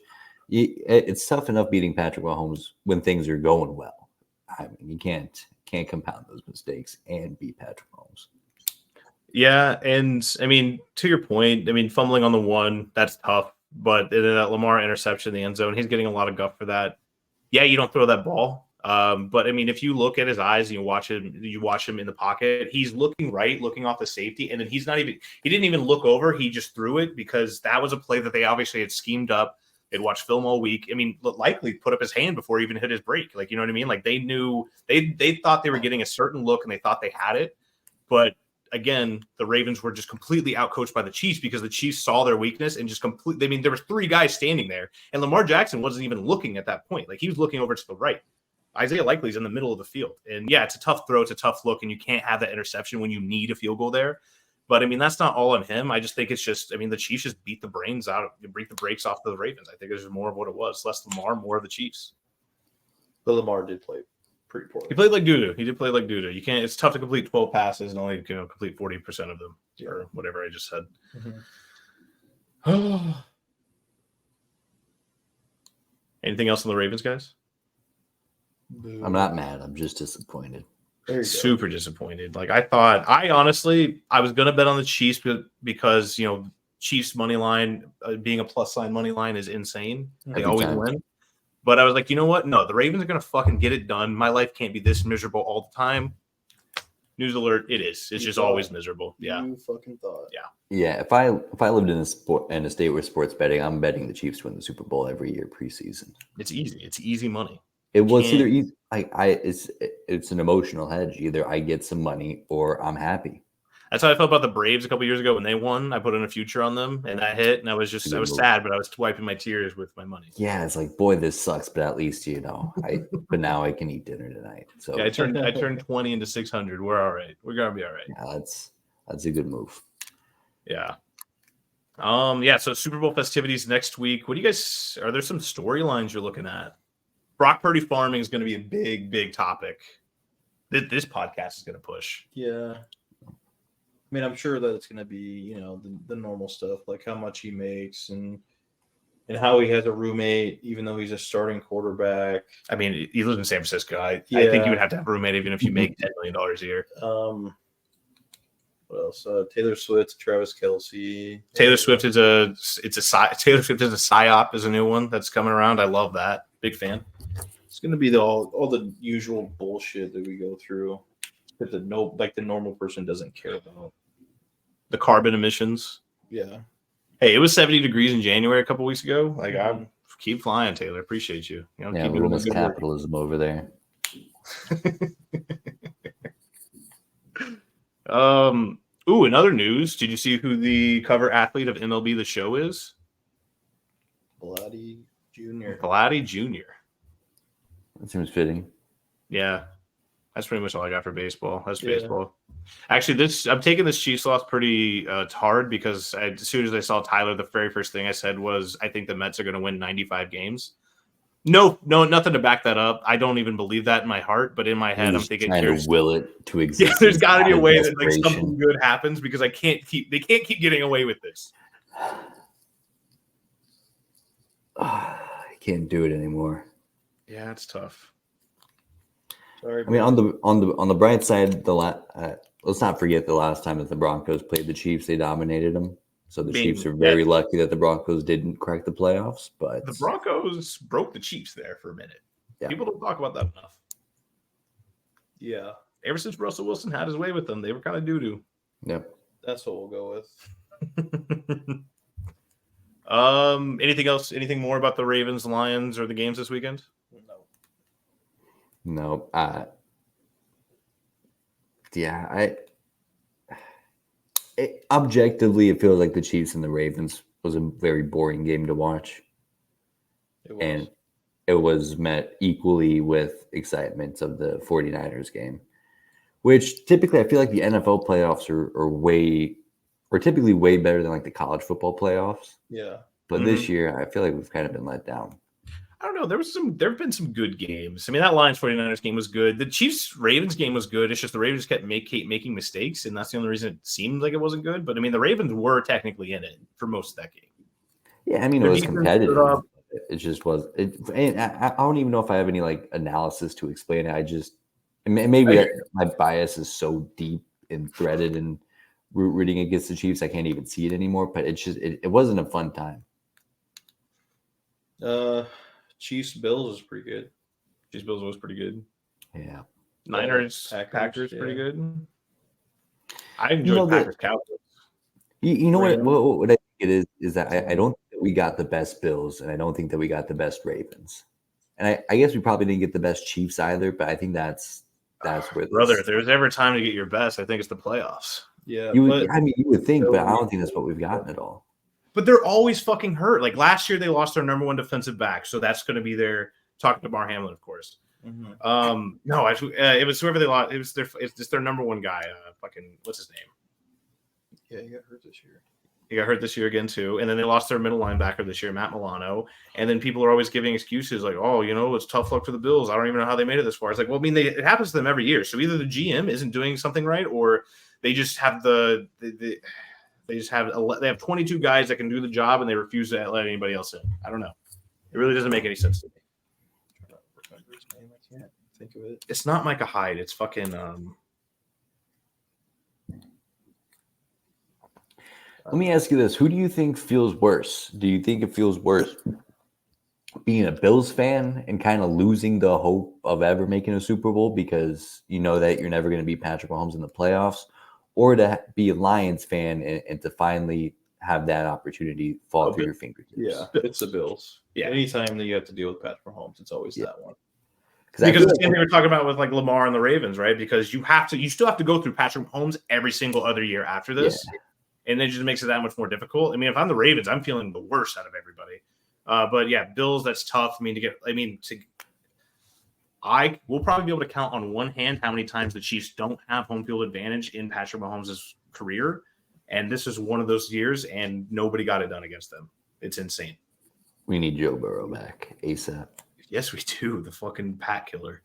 it's tough enough beating Patrick Mahomes when things are going well. I mean, you can't compound those mistakes and beat Patrick Mahomes. Yeah, and I mean, to your point, I mean, fumbling on the one, that's tough. But that Lamar interception in the end zone, he's getting a lot of guff for that. Yeah, you don't throw that ball. But I mean, if you look at his eyes and you watch him in the pocket, he's looking right, looking off the safety, and then he didn't even look over. He just threw it because that was a play that they obviously had schemed up. They'd watched film all week. I mean, likely put up his hand before he even hit his break. Like, you know what I mean? Like they knew they thought they were getting a certain look and they thought they had it. But again, the Ravens were just completely outcoached by the Chiefs because the Chiefs saw their weakness and just completely. I mean, there was 3 guys standing there, and Lamar Jackson wasn't even looking at that point. Like he was looking over to the right. Isaiah Likely's in the middle of the field, and yeah, it's a tough throw, it's a tough look, and you can't have that interception when you need a field goal there. But I mean, that's not all on him. I just think it's just, I mean, the Chiefs just beat the brakes off of the Ravens. I think it's more of what it was. Less Lamar, more of the Chiefs. But Lamar did play pretty poorly. He played like doo-doo. He did play like doo-doo. You can't. It's tough to complete 12 passes and only complete 40% of them, or whatever I just said. Mm-hmm. Anything else on the Ravens, guys? I'm not mad. I'm just disappointed. Super disappointed. Like I honestly was gonna bet on the Chiefs because Chiefs money line being a plus sign money line is insane. They Every always time. win. But I was like, you know what? No, the Ravens are gonna fucking get it done. My life can't be this miserable all the time. News alert! It is. It's just always miserable. Yeah. You fucking thought. Yeah, if I lived in a state where sports betting, I'm betting the Chiefs win the Super Bowl every year preseason. It's easy. It's easy money. It was either easy. It's an emotional hedge. Either I get some money or I'm happy. That's how I felt about the Braves a couple years ago when they won. I put in a future on them, and that hit, and I was sad, but I was wiping my tears with my money. Yeah, it's like, boy, this sucks, but at least but now I can eat dinner tonight. So yeah, I turned 20 into 600. We're all right. We're gonna be all right. Yeah, that's a good move. Yeah. So Super Bowl festivities next week. What do you guys? Are there some storylines you're looking at? Brock Purdy farming is going to be a big topic that this podcast is going to push. Yeah. I mean, I'm sure that it's going to be, the normal stuff, like how much he makes and how he has a roommate, even though he's a starting quarterback. I mean, he lives in San Francisco. I think you would have to have a roommate even if you make $10 million a year. What else? Taylor Swift, Travis Kelce. Taylor Swift is a psyop is a new one that's coming around. I love that. Big fan. It's going to be all the usual bullshit that we go through that the normal person doesn't care about. The carbon emissions. Yeah. Hey, it was 70 degrees in January a couple weeks ago. Like, I keep flying, Taylor. Appreciate you. Yeah, little Miss Capitalism over there. In other news, did you see who the cover athlete of MLB The Show is? Vladdy Jr. Vladdy Jr. That seems fitting. Yeah. That's pretty much all I got for baseball. That's baseball. Actually, I'm taking this Chiefs loss pretty hard because as soon as I saw Tyler, the very first thing I said was, I think the Mets are going to win 95 games. No, nothing to back that up. I don't even believe that in my heart, but in my head, I'm thinking trying to will it to exist. Yeah, there's got to be a way that something good happens because they can't keep getting away with this. I can't do it anymore. Yeah, it's tough. Sorry. I mean, on the bright side, let's not forget the last time that the Broncos played the Chiefs, they dominated them. So the Chiefs are very lucky that the Broncos didn't crack the playoffs. But the Broncos broke the Chiefs there for a minute. Yeah. People don't talk about that enough. Yeah. Ever since Russell Wilson had his way with them, they were kind of doo-doo. Yep. That's what we'll go with. Anything else? Anything more about the Ravens, Lions, or the games this weekend? No. Objectively, it feels like the Chiefs and the Ravens was a very boring game to watch. And it was met equally with excitement of the 49ers game, which typically I feel like the NFL playoffs are typically way better than like the college football playoffs. Yeah. But this year, I feel like we've kind of been let down. I don't know. There have been some good games. I mean, that Lions 49ers game was good. The Chiefs Ravens game was good. It's just the Ravens kept making mistakes, and that's the only reason it seemed like it wasn't good. But I mean, the Ravens were technically in it for most of that game. Yeah, I mean, it was competitive. It just was. And I don't even know if I have any like analysis to explain it. Maybe my bias is so deep and threaded and rooting against the Chiefs, I can't even see it anymore. But it wasn't a fun time. Chiefs Bills was pretty good. Chiefs Bills was pretty good. Yeah. Niners Packers pretty good. I enjoyed Packers Cowboys. You know what I think it is that I don't think that we got the best Bills, and I don't think that we got the best Ravens. And I guess we probably didn't get the best Chiefs either, but I think that's where brother, if there's ever time to get your best, I think it's the playoffs. Yeah. You would think, but I don't think that's what we've gotten at all. But they're always fucking hurt. Like last year, they lost their number one defensive back, so that's going to be their talking to Mar Hamlin, of course. Mm-hmm. No, it was whoever they lost. It's just their number one guy. Fucking what's his name? Yeah, he got hurt this year. He got hurt this year again too, and then they lost their middle linebacker this year, Matt Milano. And then people are always giving excuses like, "Oh, it's tough luck for the Bills. I don't even know how they made it this far." It's like, well, I mean, it happens to them every year. So either the GM isn't doing something right, or they just have they have 22 guys that can do the job, and they refuse to let anybody else in. I don't know. It really doesn't make any sense to me. I can't think of it. It's not Micah Hyde. It's fucking. Let me ask you this: who do you think feels worse? Do you think it feels worse being a Bills fan and kind of losing the hope of ever making a Super Bowl because you know that you're never going to beat Patrick Mahomes in the playoffs, or to be a Lions fan and to finally have that opportunity fall through your fingertips? Yeah, it's the Bills. Yeah. Anytime that you have to deal with Patrick Mahomes, it's always that one. Because the same thing we're talking about with like Lamar and the Ravens, right? Because you still have to go through Patrick Mahomes every single other year after this. Yeah. And it just makes it that much more difficult. I mean, if I'm the Ravens, I'm feeling the worst out of everybody. But yeah, Bills, that's tough. We'll probably be able to count on one hand how many times the Chiefs don't have home field advantage in Patrick Mahomes' career. And this is one of those years, and nobody got it done against them. It's insane. We need Joe Burrow back ASAP. Yes, we do. The fucking Pat killer.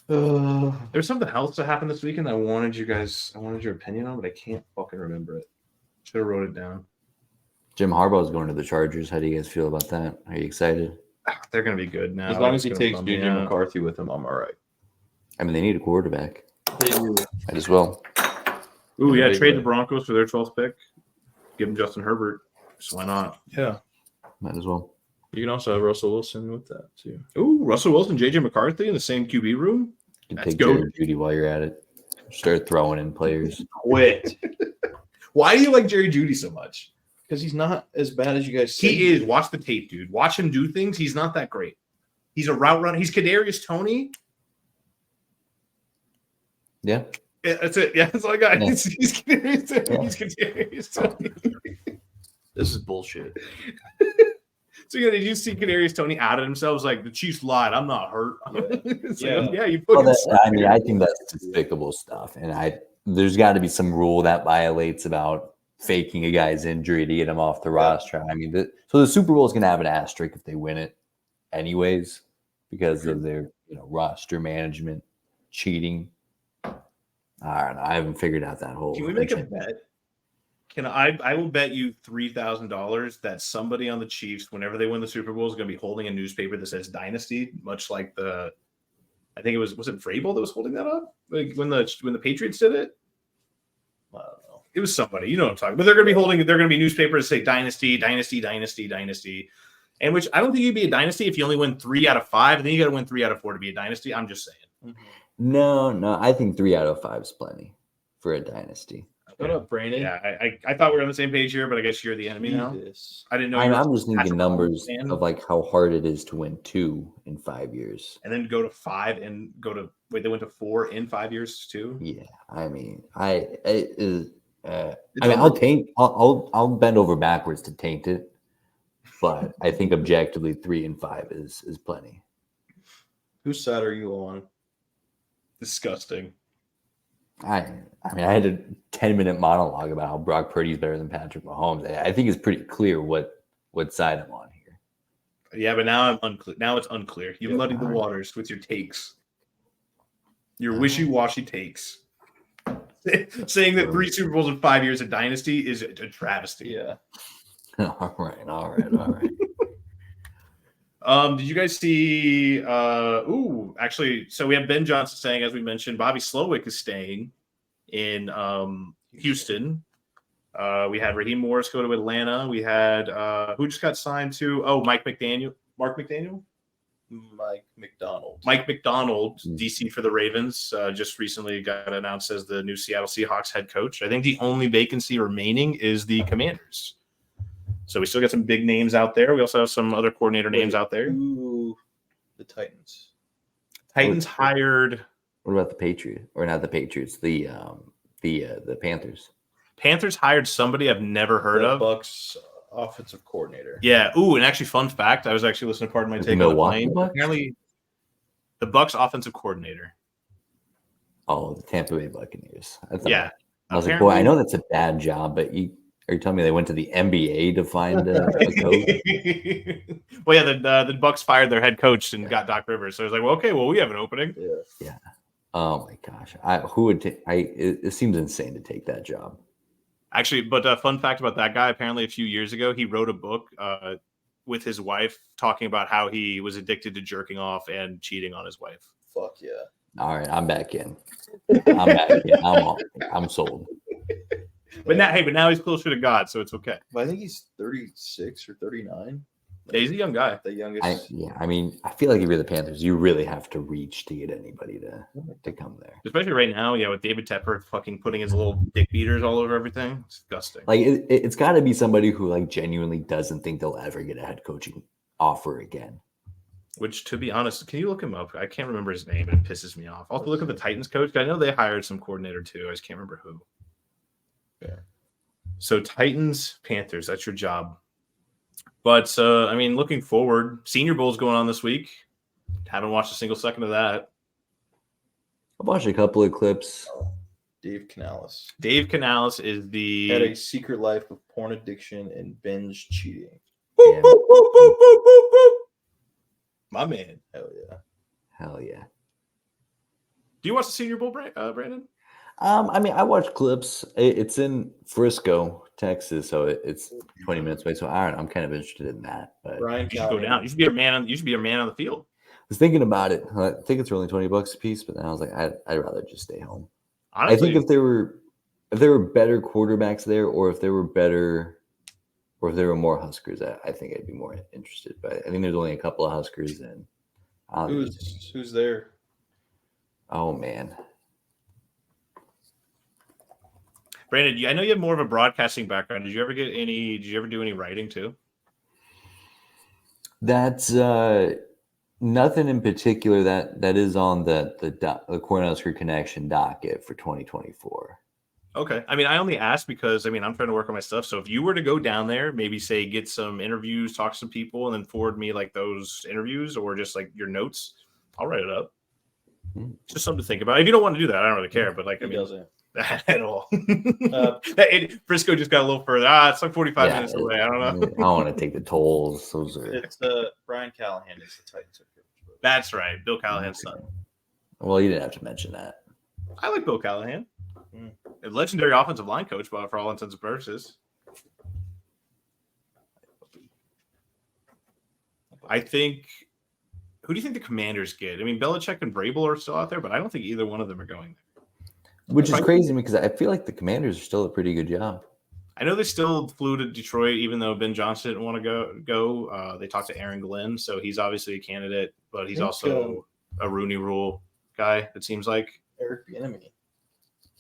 There's something else that happened this weekend I wanted your opinion on, but I can't fucking remember it. Should have wrote it down. Jim Harbaugh's going to the Chargers. How do you guys feel about that? Are you excited? They're going to be good now. As long as he takes JJ McCarthy with him, I'm all right. I mean, they need a quarterback. They do. Might as well. Ooh, yeah, trade the Broncos for their 12th pick. Give them Justin Herbert. So why not? Yeah. Might as well. You can also have Russell Wilson with that, too. Ooh, Russell Wilson, JJ McCarthy in the same QB room? You can take Jerry Jeudy while you're at it. Start throwing in players. Quit. Why do you like Jerry Jeudy so much? Because he's not as bad as you guys say. He is. Watch the tape, dude. Watch him do things. He's not that great. He's a route runner. He's Kadarius Toney. Yeah. Yeah, that's it. Yeah, that's all I got. Yeah. He's Kadarius Toney. Yeah. He's Kadarius Toney. This is bullshit. So did you see Kadarius Toney outed himself? Was like, the Chiefs lied. I'm not hurt. Yeah. You fucking. I think that's despicable stuff, and there's got to be some rule that violates about faking a guy's injury to get him off the roster. I mean, so the Super Bowl is going to have an asterisk if they win it, anyways, because of their roster management cheating. I don't know. I haven't figured out that whole. Can we make a bet? I will bet you $3,000 that somebody on the Chiefs, whenever they win the Super Bowl, is going to be holding a newspaper that says Dynasty, much like I think it was it Vrabel that was holding that up? Like when the Patriots did it? I don't know. It was somebody, you know what I'm talking about. But they're going to be newspapers that say Dynasty, Dynasty, Dynasty, Dynasty. And which I don't think you'd be a dynasty if you only win 3 out of 5. And then you got to win 3 out of 4 to be a dynasty. I'm just saying. Mm-hmm. No, I think 3 out of 5 is plenty for a dynasty. What up, Brandon? Yeah, I thought we were on the same page here, but I guess you're the enemy now. I didn't know. I'm just thinking numbers of like how hard it is to win 2 in 5 years, and then go to 5 and they went to 4 in 5 years too. Yeah, I mean, I'll bend over backwards to taint it, but I think objectively 3 and 5 is plenty. Whose side are you on? Disgusting. I mean, I had a 10-minute monologue about how Brock Purdy is better than Patrick Mahomes. I think it's pretty clear what side I'm on here. Yeah, but now I'm unclear. Now it's unclear. You muddied the waters with your takes. Your wishy-washy takes. Saying that 3 Super Bowls in 5 years of dynasty is a travesty. Yeah. All right. Did you guys see? Actually, so we have Ben Johnson saying, as we mentioned, Bobby Slowick is staying in Houston. We had Raheem Morris go to Atlanta. We had who just got signed to? Mark McDaniel. Mike McDonald. Mike McDonald, DC for the Ravens, just recently got announced as the new Seattle Seahawks head coach. I think the only vacancy remaining is the Commanders. So we still got some big names out there. We also have some other coordinator names out there. Ooh, the Titans. Titans hired. What about the Patriots? Or not the Patriots? The Panthers. Panthers hired somebody I've never heard of. Bucks offensive coordinator. Yeah. Ooh, and actually, fun fact. I was actually listening to part of my take on the plane. Apparently, the Bucks offensive coordinator. Oh, the Tampa Bay Buccaneers. Yeah. I was like, boy, I know that's a bad job, but are you telling me they went to the NBA to find a coach? Well, yeah, the Bucks fired their head coach and got Doc Rivers. So I was like, well, okay, well, we have an opening. Yeah. Oh my gosh. Who would take? It seems insane to take that job. Actually, but fun fact about that guy, apparently a few years ago, he wrote a book with his wife talking about how he was addicted to jerking off and cheating on his wife. Fuck yeah. All right, I'm back in. I'm sold. But now he's closer to God, so it's okay. But I think he's 36 or 39. Yeah, he's a young guy. The youngest. I mean, I feel like if you're the Panthers, you really have to reach to get anybody to come there. Especially right now, yeah, with David Tepper fucking putting his little dick beaters all over everything. It's disgusting. Like it's got to be somebody who like genuinely doesn't think they'll ever get a head coaching offer again. Which, to be honest, can you look him up? I can't remember his name, and it pisses me off. Also, look at the Titans coach. I know they hired some coordinator too. I just can't remember who. Yeah. So Titans, Panthers, that's your job. But I mean, looking forward, Senior Bowl's going on this week. Haven't watched a single second of that. I watched a couple of clips. Dave Canales. Dave Canales is the Had a secret life of porn addiction and binge cheating. Yeah. My man. Hell yeah. Hell yeah. Do you watch the Senior Bowl, Brandon? I mean, I watch clips. It's in Frisco, Texas, so it's 20 minutes away. So I'm kind of interested in that. But Brian You should go down. You should be a man on. You should be a man on the field. I was thinking about it. I think it's only $20 a piece, but then I was like, I'd rather just stay home. Honestly, I think if there were better quarterbacks there, or if there were more Huskers, I think I'd be more interested. But I think there's only a couple of Huskers, and who's there? Oh man. Brandon, I know you have more of a broadcasting background. Did you ever do any writing too? That's nothing in particular that is on the Cornhusker Connection docket for 2024. Okay. I mean, I only asked because I'm trying to work on my stuff. So if you were to go down there, maybe say get some interviews, talk to some people, and then forward me like those interviews or just like your notes, I'll write it up. It's just something to think about. If you don't want to do that, I don't really care. But like, Doesn't. At all. Frisco just got a little further. It's like 45 minutes away. I don't know. I don't want to take the tolls. Those are. It's Brian Callahan is the Titans coach. That's right, Bill Callahan's son. Well, you didn't have to mention that. I like Bill Callahan, a legendary offensive line coach, but for all intents and purposes. I think. Who do you think the Commanders get? I mean, Belichick and Vrabel are still out there, but I don't think either one of them are going there. Which is crazy because I feel like the Commanders are still a pretty good job. I know they still flew to Detroit, even though Ben Johnson didn't want to go. They talked to Aaron Glenn, so he's obviously a candidate, but he's also a Rooney Rule guy, it seems like. Eric Bieniemy.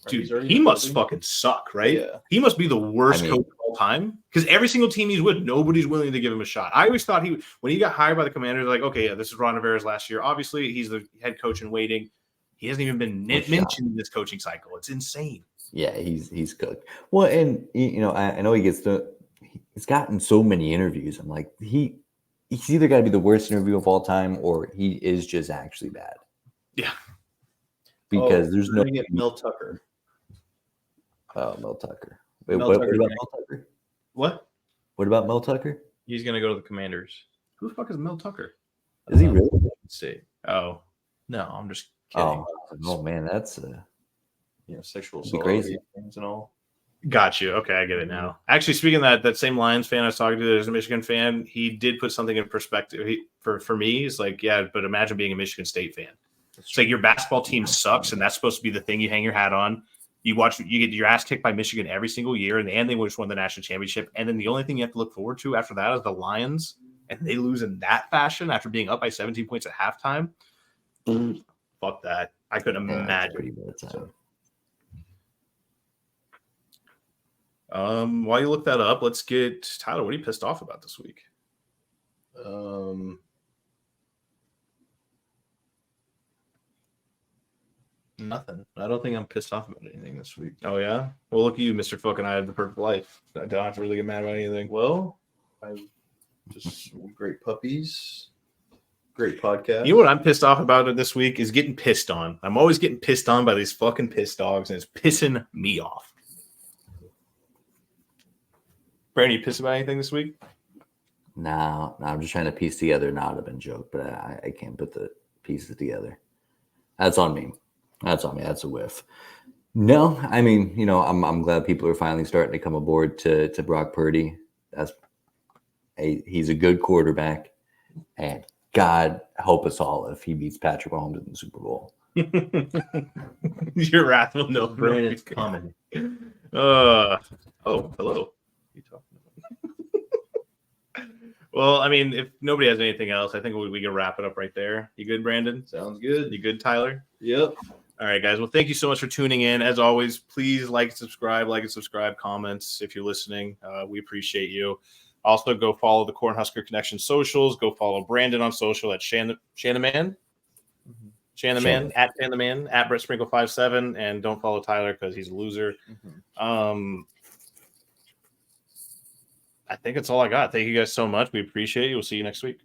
Dude, he must fucking suck, right? Yeah. He must be the worst coach of all time because every single team he's with, nobody's willing to give him a shot. I always thought when he got hired by the Commanders, like, okay, yeah, this is Ron Rivera's last year. Obviously, he's the head coach in waiting. He hasn't even been mentioned in this coaching cycle. It's insane. Yeah, he's cooked. Well, and I know he's gotten so many interviews. I'm like, he's either got to be the worst interview of all time, or he is just actually bad. Yeah, because there's no Mel Tucker. Oh, Mel Tucker. Wait, what about Mel Tucker? What? What about Mel Tucker? He's gonna go to the Commanders. Who the fuck is Mel Tucker? Is he really? State. Oh, No, I'm just kidding. Oh man, that's sexual be assault crazy. things and all. got you. Okay, I get it now. Actually, speaking of that same Lions fan I was talking to, there's a Michigan fan. He did put something in perspective. For me, it's like, yeah, but imagine being a Michigan State fan. It's like your basketball team sucks, and that's supposed to be the thing you hang your hat on. You get your ass kicked by Michigan every single year, and they just won the national championship. And then the only thing you have to look forward to after that is the Lions, and they lose in that fashion after being up by 17 points at halftime. Fuck that. I couldn't imagine. While you look that up, let's get Tyler. What are you pissed off about this week? Nothing. I don't think I'm pissed off about anything this week. Oh yeah. Well, look at you, Mr. Fucking I have the perfect life. I don't have to really get mad about anything. Well, I just great puppies, great podcast. You know what I'm pissed off about this week is getting pissed on. I'm always getting pissed on by these fucking piss dogs, and it's pissing me off. Brandon, you pissed about anything this week? No, I'm just trying to piece together. Not have been joke, but I can't put the pieces together. That's on me. That's on me. That's a whiff. No, I mean, I'm glad people are finally starting to come aboard to Brock Purdy. He's a good quarterback, and God help us all if he beats Patrick Mahomes in the Super Bowl. Your wrath will know. Brandon's coming. Oh, hello. You talking about? Well, I mean, if nobody has anything else, I think we can wrap it up right there. You good, Brandon? Sounds good. You good, Tyler? Yep. All right, guys. Well, thank you so much for tuning in. As always, please like and subscribe, comments if you're listening. We appreciate you. Also, go follow the Cornhusker Connection socials. Go follow Brandon on social at Shanaman, at Shanaman, at Brett Sprinkle 57, and don't follow Tyler because he's a loser. I think that's all I got. Thank you guys so much. We appreciate you. We'll see you next week.